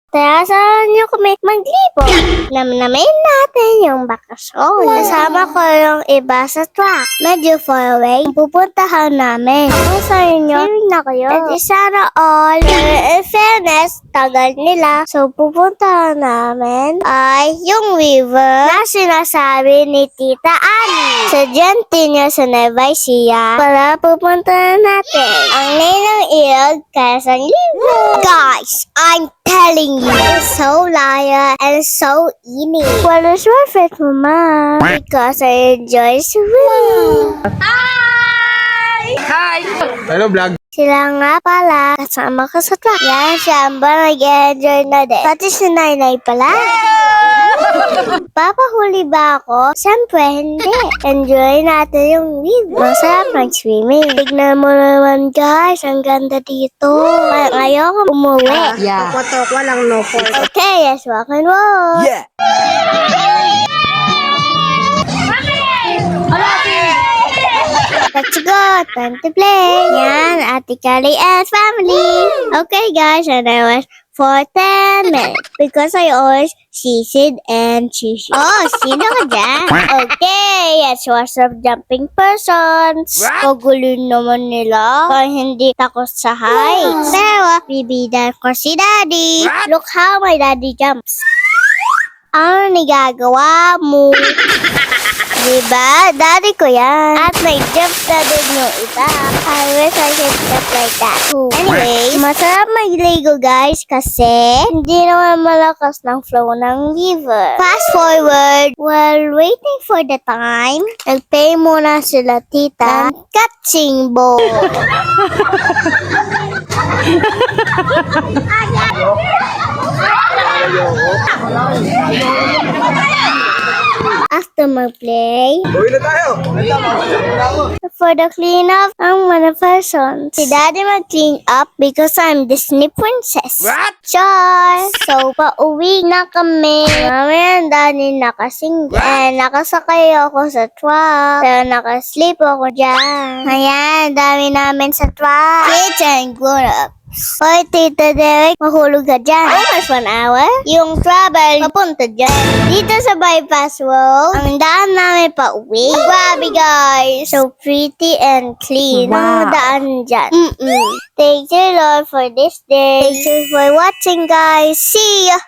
Kaya saan niyo kami maglipo? Namnamin natin yung bakasyon. Kasama ko yung iba sa truck. Medyo far away. Pupuntahan namin. Kung sa inyo, hearing na kayo. At sana all. In fairness, tagal nila. So, pupuntahan namin ay yung river na sinasabi ni Tita Annie. Sa Gentil niya sa Nueva Ecija para pupuntahan natin ang ninang ilog Quezon River. Guys, I'm telling you, it's so liar and so init. Well, it's worth it, Mama, because I enjoy swimming. Hi! Hello, vlog. Sila nga pala, kasama ko sa truck. Yan, siyamba nag-enjoy na din. Pati si Nainay pala. Papahuli ba ako? Siyempre, hindi. Enjoy natin yung river. Masarap mag-swimming. Tignan mo naman, guys. Ang ganda dito. Ayoko umuwi. Yeah. Patok, walang no for. Okay, let's walk and walk. Yeah! Let's go! Time to play! Yan, Ate Kali and family! Okay guys, and I was for 10 minutes because I always sisig and cheesy. Oh, sino ka dyan? Okay, yes, what's up jumping persons? Pagulin naman nila kung hindi takot sa heights. Pero, bibidan ko si Daddy. Look how my daddy jumps. Ano nagagawa mo? Diba? Daddy ko yan. At nag-jump na din yung iba. I wish I could jump like that too. Anyway, masarap mag-Lego guys kasi hindi naman malakas ng flow ng river. Fast forward, while waiting for the time, nag-pay muna sila tita ng catching ball. After mag-play, Gawin na tayo! for the cleanup ang mga persons. Si Daddy mag-clean up because I'm Disney princess. What? Char! So, pauwi na kami. Mamaya ang Daddy nakasing. And nakasakay ako sa truck. Pero nakasleep ako dyan. Ayan, dami namin sa truck. Kids and grown-up. Hoy, Tita Derek, mahulog ka dyan. Almost 1 hour. Yung travel, papunta dyan. Dito sa bypass road, ang daan namin pa uwi. Grabe guys, so pretty and clean. Ang daan dyan. Thank you Lord for this day. Thank you for watching guys. See ya!